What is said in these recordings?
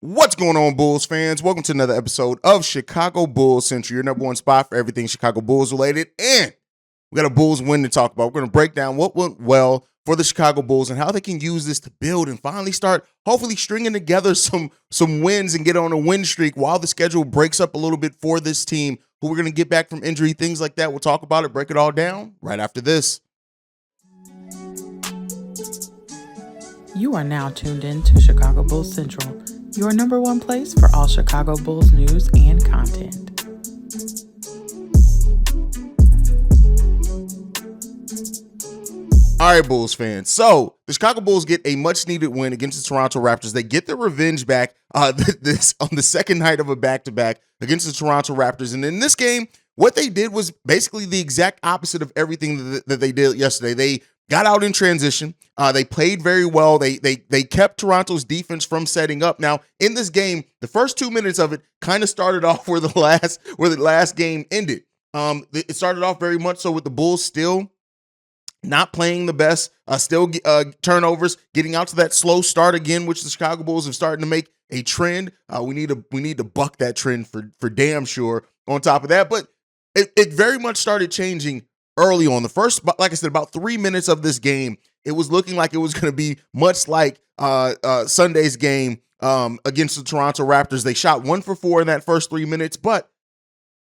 What's going on, Bulls fans? Welcome to another episode of Chicago Bulls Central, your number one spot for everything Chicago Bulls related. And we got a Bulls win to talk about. We're going to break down what went well for the Chicago Bulls and how they can use this to build and finally start hopefully stringing together some wins and get on a win streak while the schedule breaks up a little bit for this team who we're going to get back from injury, things like that. We'll talk about it, break it all down right after this. You are now tuned in to Chicago Bulls Central, your number one place for all Chicago Bulls news and content. All right, Bulls fans. So the Chicago Bulls get a much-needed win against the Toronto Raptors. They get their revenge back this on the second night of a back-to-back against the Toronto Raptors. And in this game, what they did was basically the exact opposite of everything that they did yesterday. They got out in transition. They played very well. They kept Toronto's defense from setting up. Now, in this game, the first 2 minutes of it kind of started off where the last game ended. It started off very much so with the Bulls still not playing the best, turnovers, getting out to that slow start again, which the Chicago Bulls have started to make a trend. We need to buck that trend for damn sure. On top of that, but it very much started changing early on. The first, like I said, about 3 minutes of this game, it was looking like it was going to be much like Sunday's game against the Toronto Raptors. They shot 1 for 4 in that first 3 minutes, but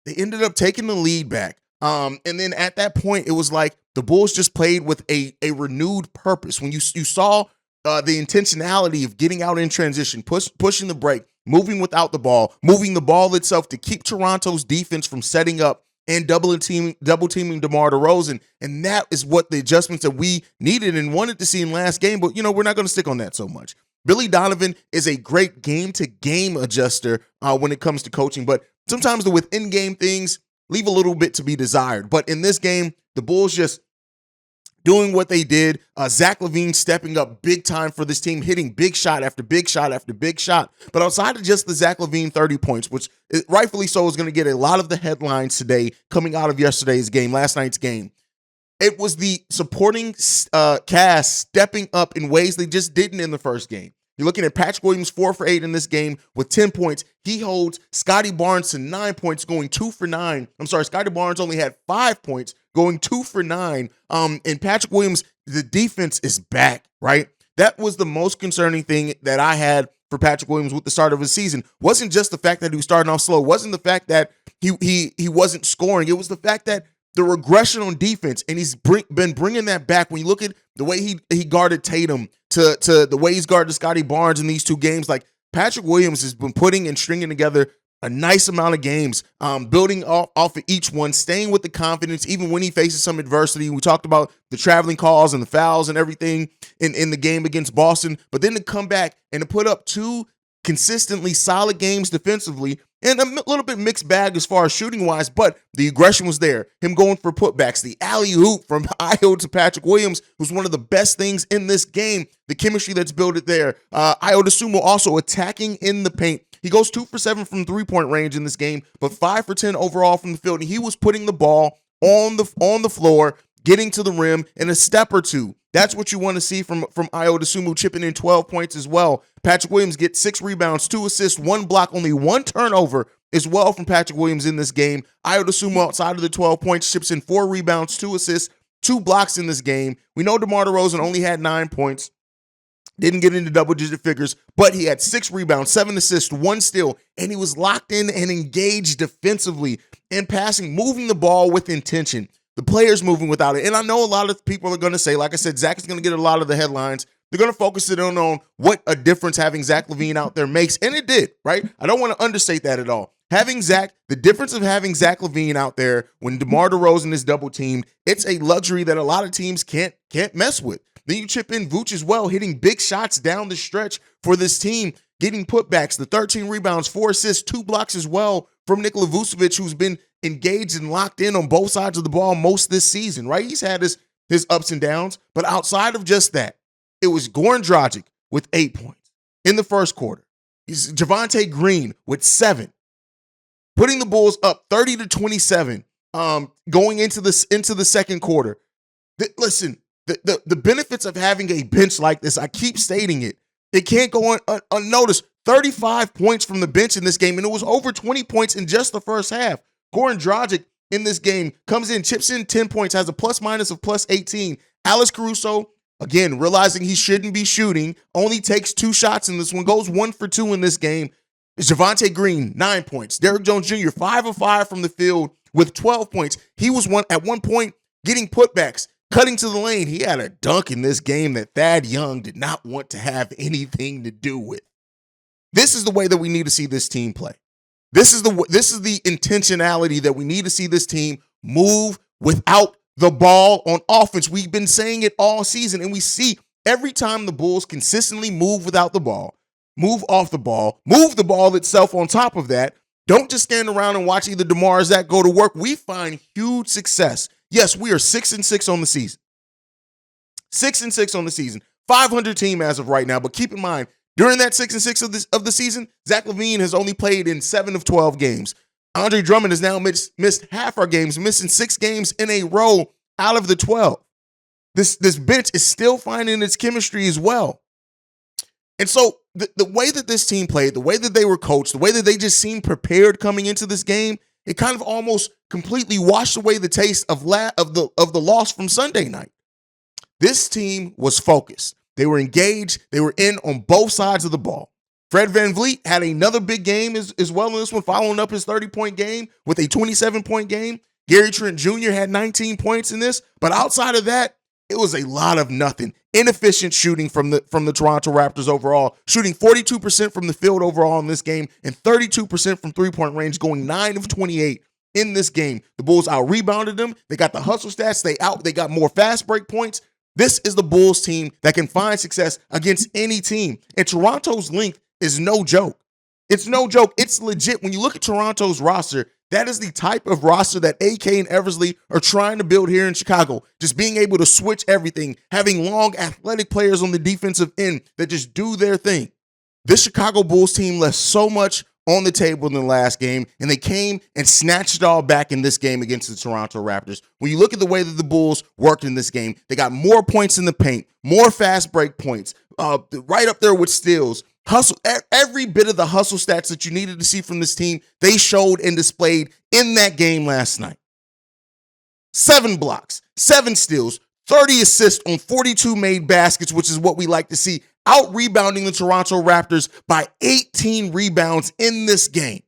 they ended up taking the lead back. And then at that point, it was like the Bulls just played with a renewed purpose. When you saw the intentionality of getting out in transition, pushing the break, moving without the ball, moving the ball itself to keep Toronto's defense from setting up and double teaming DeMar DeRozan. And that is what the adjustments that we needed and wanted to see in last game. But, we're not going to stick on that so much. Billy Donovan is a great game-to-game adjuster when it comes to coaching. But sometimes the within-game things leave a little bit to be desired. But in this game, the Bulls just doing what they did. Zach LaVine stepping up big time for this team, hitting big shot after big shot after big shot. But outside of just the Zach LaVine 30 points, which rightfully so is going to get a lot of the headlines today coming out of last night's game, it was the supporting cast stepping up in ways they just didn't in the first game. You're looking at Patrick Williams 4 for 8 in this game with 10 points. He holds Scotty Barnes to 9 points, going 2 for 9. I'm sorry, Scotty Barnes only had 5 points, going 2 for 9. And Patrick Williams, the defense is back, right? That was the most concerning thing that I had for Patrick Williams with the start of his season. Wasn't just the fact that he was starting off slow. Wasn't the fact that he wasn't scoring. It was the fact that the regression on defense, and he's been bringing that back. When you look at the way he guarded Tatum to the way he's guarded Scotty Barnes in these two games, like Patrick Williams has been putting and stringing together a nice amount of games, building off of each one, staying with the confidence, even when he faces some adversity. We talked about the traveling calls and the fouls and everything in the game against Boston, but then to come back and to put up 2 consistently solid games defensively, and a little bit mixed bag as far as shooting-wise, but the aggression was there. Him going for putbacks, the alley-oop from Ayo to Patrick Williams was one of the best things in this game. The chemistry that's built there. Ayo DeSumo also attacking in the paint. He goes 2 for 7 from three-point range in this game, but 5 for 10 overall from the field. And he was putting the ball on the floor, getting to the rim in a step or two. That's what you want to see from Ayo DeSumo, chipping in 12 points as well. Patrick Williams gets 6 rebounds, 2 assists, 1 block, only 1 turnover as well from Patrick Williams in this game. Ayo DeSumo outside of the 12 points chips in 4 rebounds, 2 assists, 2 blocks in this game. We know DeMar DeRozan only had 9 points. Didn't get into double-digit figures, but he had 6 rebounds, 7 assists, 1 steal, and he was locked in and engaged defensively and passing, moving the ball with intention. The players moving without it. And I know a lot of people are going to say, like I said, Zach is going to get a lot of the headlines. They're going to focus it on what a difference having Zach LaVine out there makes. And it did, right? I don't want to understate that at all. The difference of having Zach LaVine out there when DeMar DeRozan is double teamed, it's a luxury that a lot of teams can't mess with. Then you chip in Vooch as well, hitting big shots down the stretch for this team, getting putbacks, the 13 rebounds, 4 assists, 2 blocks as well from Nikola Vucevic, who's been engaged and locked in on both sides of the ball most this season, right? He's had his ups and downs, but outside of just that, it was Goran Dragic with 8 points in the first quarter. He's Javonte Green with 7, putting the Bulls up 30-27 going into the second quarter. Listen, the benefits of having a bench like this, I keep stating it. It can't go unnoticed. 35 points from the bench in this game, and it was over 20 points in just the first half. Goran Dragic in this game comes in, chips in 10 points, has a plus-minus of plus 18. Alex Caruso, again, realizing he shouldn't be shooting, only takes 2 shots in this one, goes 1 for 2 in this game. Javonte Green, 9 points. Derrick Jones Jr., 5 of 5 from the field with 12 points. He was at one point getting putbacks, cutting to the lane. He had a dunk in this game that Thad Young did not want to have anything to do with. This is the way that we need to see this team play. This is the intentionality that we need to see this team move without the ball on offense. We've been saying it all season, and we see every time the Bulls consistently move without the ball, move off the ball, move the ball itself on top of that, don't just stand around and watch either DeMar or Zach go to work. We find huge success. Yes, we are 6-6 on the season. 6-6 on the season. 500 team as of right now, but keep in mind, during that 6-6 of the season, Zach LaVine has only played in 7 of 12 games. Andre Drummond has now missed half our games, missing 6 games in a row out of the 12. This bench is still finding its chemistry as well. And so the way that this team played, the way that they were coached, the way that they just seemed prepared coming into this game, it kind of almost completely washed away the taste of the loss from Sunday night. This team was focused. They were engaged. They were in on both sides of the ball. Fred VanVleet had another big game as well in this one, following up his 30-point game with a 27-point game. Gary Trent Jr. had 19 points in this, but outside of that, it was a lot of nothing. Inefficient shooting from the Toronto Raptors overall, shooting 42% from the field overall in this game and 32% from three-point range, going 9 of 28 in this game. The Bulls out-rebounded them. They got the hustle stats. They got more fast break points. This is the Bulls team that can find success against any team. And Toronto's length is no joke. It's no joke. It's legit. When you look at Toronto's roster, that is the type of roster that AK and Eversley are trying to build here in Chicago. Just being able to switch everything, having long athletic players on the defensive end that just do their thing. This Chicago Bulls team left so much on the table in the last game, and they came and snatched it all back in this game against the Toronto Raptors. When you look at the way that the Bulls worked in this game, they got more points in the paint, more fast break points, right up there with steals. Hustle, every bit of the hustle stats that you needed to see from this team, they showed and displayed in that game last night. 7 blocks, 7 steals, 30 assists on 42 made baskets, which is what we like to see, out-rebounding the Toronto Raptors by 18 rebounds in this game.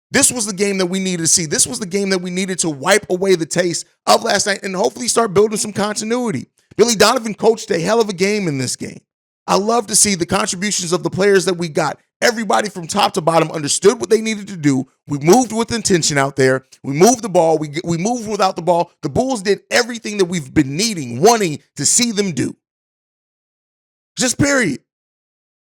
This was the game that we needed to see. This was the game that we needed to wipe away the taste of last night and hopefully start building some continuity. Billy Donovan coached a hell of a game in this game. I love to see the contributions of the players that we got. Everybody from top to bottom understood what they needed to do. We moved with intention out there. We moved the ball. We moved without the ball. The Bulls did everything that we've been needing, wanting to see them do. Just period.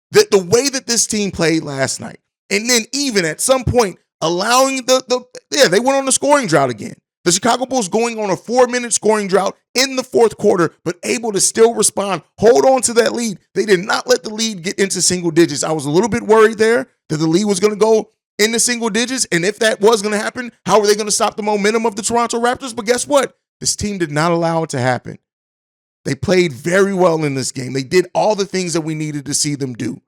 The way that this team played last night, and then even at some point allowing they went on the scoring drought again. The Chicago Bulls going on a 4-minute scoring drought in the fourth quarter, but able to still respond, hold on to that lead. They did not let the lead get into single digits. I was a little bit worried there that the lead was going to go into single digits, and if that was going to happen, how were they going to stop the momentum of the Toronto Raptors? But guess what? This team did not allow it to happen. They played very well in this game. They did all the things that we needed to see them do.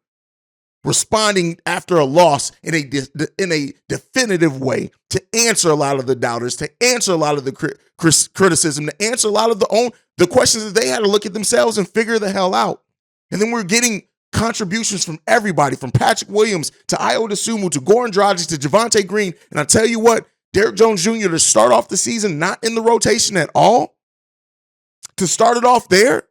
Responding after a loss in a definitive way to answer a lot of the doubters, to answer a lot of the criticism, to answer a lot of the questions that they had to look at themselves and figure the hell out. And then we're getting contributions from everybody, from Patrick Williams to Ayo Dosunmu to Goran Dragic to Javonte Green. And I tell you what, Derrick Jones Jr. to start off the season not in the rotation at all, to start it off there,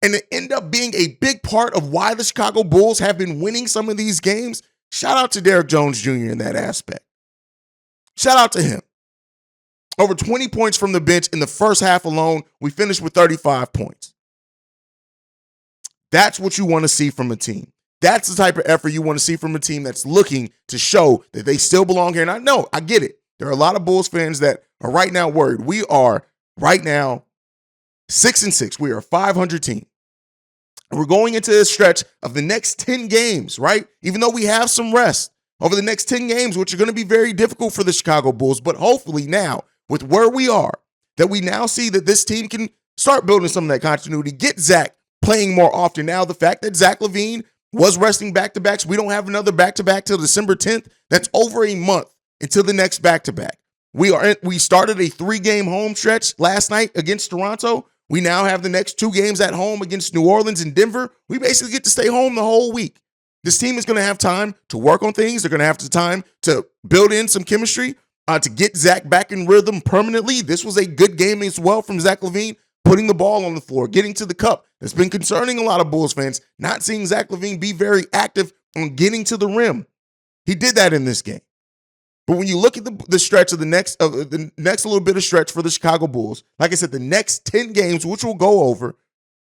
and to end up being a big part of why the Chicago Bulls have been winning some of these games. Shout out to Derrick Jones Jr. in that aspect. Shout out to him. Over 20 points from the bench in the first half alone. We finished with 35 points. That's what you want to see from a team. That's the type of effort you want to see from a team that's looking to show that they still belong here. And I know, I get it. There are a lot of Bulls fans that are right now worried. We are right now 6-6. We are a 500 team. We're going into this stretch of the next 10 games, right? Even though we have some rest over the next 10 games, which are going to be very difficult for the Chicago Bulls. But hopefully now, with where we are, that we now see that this team can start building some of that continuity, get Zach playing more often. Now, the fact that Zach LaVine was resting back-to-backs. We don't have another back-to-back till December 10th. That's over a month until the next back-to-back. We started a 3-game home stretch last night against Toronto. We now have the next 2 games at home against New Orleans and Denver. We basically get to stay home the whole week. This team is going to have time to work on things. They're going to have time to build in some chemistry, to get Zach back in rhythm permanently. This was a good game as well from Zach LaVine, putting the ball on the floor, getting to the cup. It's been concerning a lot of Bulls fans, not seeing Zach LaVine be very active on getting to the rim. He did that in this game. But when you look at the stretch of the next little bit of stretch for the Chicago Bulls, like I said, the next 10 games, which we'll go over,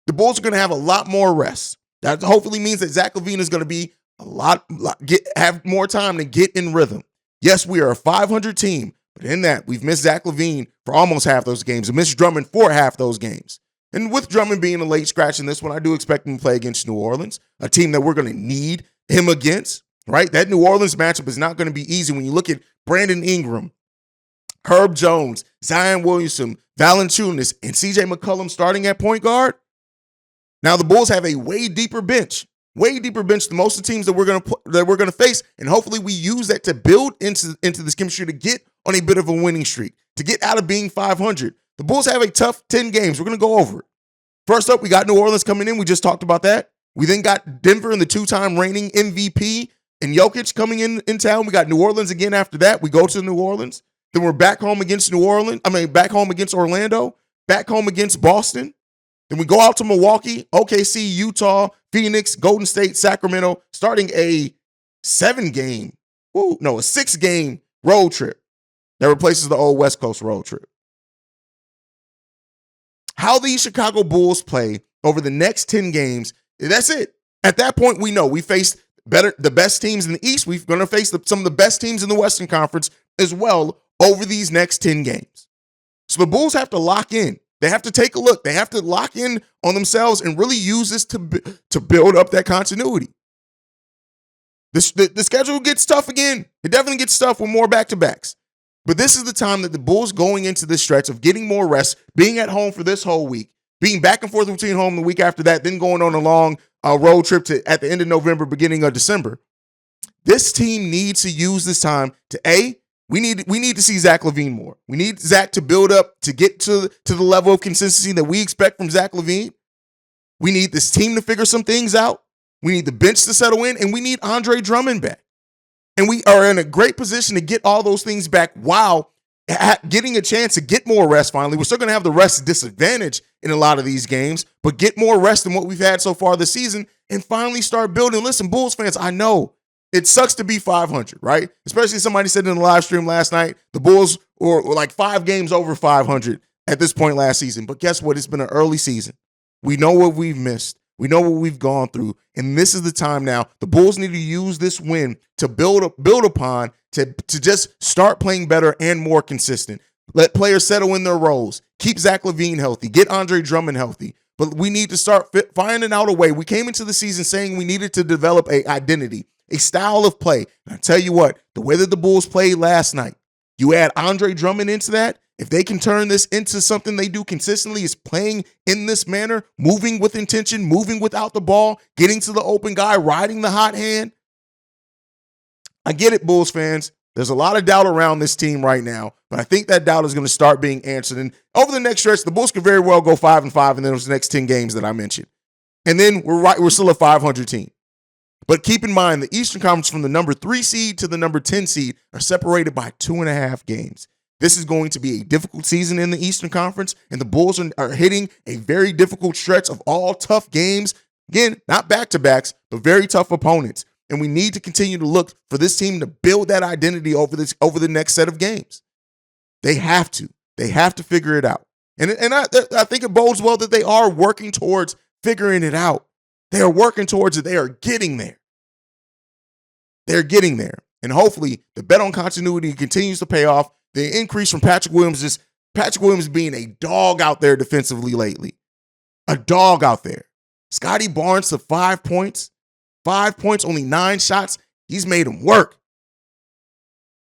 the Bulls are going to have a lot more rest. That hopefully means that Zach LaVine is going to be have more time to get in rhythm. Yes, we are a 500 team, but in that, we've missed Zach LaVine for almost half those games and missed Drummond for half those games. And with Drummond being a late scratch in this one, I do expect him to play against New Orleans, a team that we're going to need him against, right? That New Orleans matchup is not going to be easy when you look at Brandon Ingram, Herb Jones, Zion Williamson, Valanciunas, and CJ McCollum starting at point guard. Now the Bulls have a way deeper bench than most of the teams that we're going to face, and hopefully we use that to build into this chemistry to get on a bit of a winning streak, to get out of being 500. The Bulls have a tough 10 games. We're going to go over it. First up, we got New Orleans coming in. We just talked about that. We then got Denver and the 2-time reigning MVP and Jokic coming in town. We got New Orleans again after that. We go to New Orleans. Then we're back home against back home against Orlando, back home against Boston. Then we go out to Milwaukee, OKC, Utah, Phoenix, Golden State, Sacramento, starting a 6-game road trip that replaces the old West Coast road trip. How these Chicago Bulls play over the next 10 games, that's it. At that point, we know we face the best teams in the East. We're going to face some of the best teams in the Western Conference as well over these next 10 games. So the Bulls have to lock in. They have to take a look. They have to lock in on themselves and really use this to build up that continuity. The schedule gets tough again. It definitely gets tough with more back-to-backs. But this is the time that the Bulls going into this stretch of getting more rest, being at home for this whole week, being back and forth between home the week after that, then going on a long road trip at the end of November, beginning of December. This team needs to use this time to we need to see Zach LaVine more. We need Zach to build up to get to the level of consistency that we expect from Zach LaVine. We need this team to figure some things out. We need the bench to settle in, and we need Andre Drummond back. And we are in a great position to get all those things back while getting a chance to get more rest finally. We're still going to have the rest disadvantage in a lot of these games, but get more rest than what we've had so far this season and finally start building. Listen, Bulls fans, I know it sucks to be 500, right? Especially somebody said in the live stream last night, the Bulls were like 5 games over 500 at this point last season. But guess what? It's been an early season. We know what we've missed. We know what we've gone through, and this is the time now. The Bulls need to use this win to build upon, to just start playing better and more consistent. Let players settle in their roles. Keep Zach LaVine healthy. Get Andre Drummond healthy. But we need to start finding out a way. We came into the season saying we needed to develop an identity, a style of play. And I tell you what, the way that the Bulls played last night, you add Andre Drummond into that, if they can turn this into something they do consistently, is playing in this manner, moving with intention, moving without the ball, getting to the open guy, riding the hot hand. I get it, Bulls fans. There's a lot of doubt around this team right now, but I think that doubt is going to start being answered. And over the next stretch, the Bulls could very well go 5-5 in those next 10 games that I mentioned. And then we're still a 500 team. But keep in mind, the Eastern Conference from the number 3 seed to the number 10 seed are separated by 2.5 games. This is going to be a difficult season in the Eastern Conference, and the Bulls are hitting a very difficult stretch of all tough games. Again, not back-to-backs, but very tough opponents. And we need to continue to look for this team to build that identity over the next set of games. They have to. They have to figure it out. And I think it bodes well that they are working towards figuring it out. They are working towards it. They are getting there. They're getting there. And hopefully the bet on continuity continues to pay off. The increase from Patrick Williams being a dog out there defensively lately. A dog out there. Scotty Barnes to 5 points. 5 points, only 9 shots. He's made him work.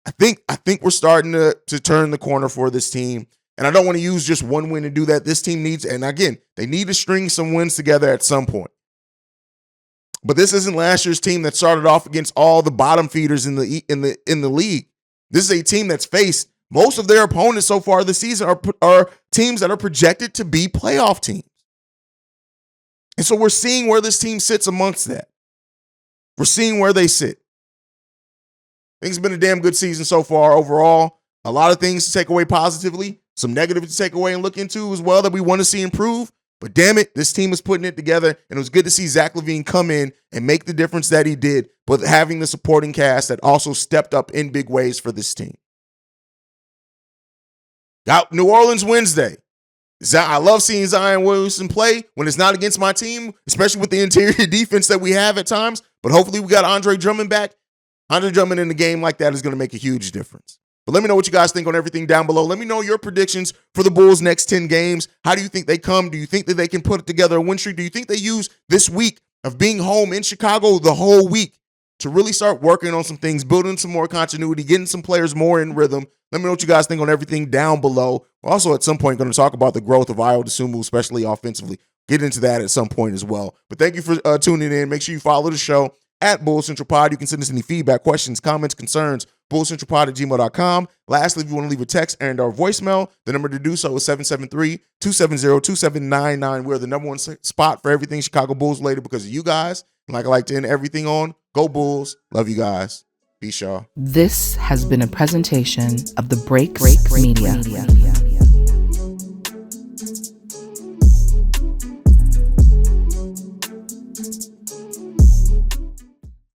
I think we're starting to turn the corner for this team. And I don't want to use just one win to do that. This team needs, and again, they need to string some wins together at some point. But this isn't last year's team that started off against all the bottom feeders in the league. This is a team that's faced most of their opponents so far this season are teams that are projected to be playoff teams. And so we're seeing where this team sits amongst that. We're seeing where they sit. I think it's been a damn good season so far overall. A lot of things to take away positively, some negative to take away and look into as well that we want to see improve. But damn it, this team is putting it together, and it was good to see Zach LaVine come in and make the difference that he did, but having the supporting cast that also stepped up in big ways for this team. Got New Orleans Wednesday. I love seeing Zion Williamson play when it's not against my team, especially with the interior defense that we have at times. But hopefully we got Andre Drummond back. Andre Drummond in a game like that is going to make a huge difference. But let me know what you guys think on everything down below. Let me know your predictions for the Bulls' next 10 games. How do you think they come? Do you think that they can put together a win streak? Do you think they use this week of being home in Chicago the whole week to really start working on some things, building some more continuity, getting some players more in rhythm? Let me know what you guys think on everything down below. We're also at some point going to talk about the growth of Ayo Dosunmu, especially offensively. Get into that at some point as well. But thank you for tuning in. Make sure you follow the show at Bulls Central Pod. You can send us any feedback, questions, comments, concerns, bullscentralpod@gmail.com. Lastly, if you want to leave a text and our voicemail, the number to do so is 773-270-2799. We're the number one spot for everything Chicago Bulls related because of you guys. And like I like to end everything on, go Bulls. Love you guys. Peace, y'all. This has been a presentation of the Break Media.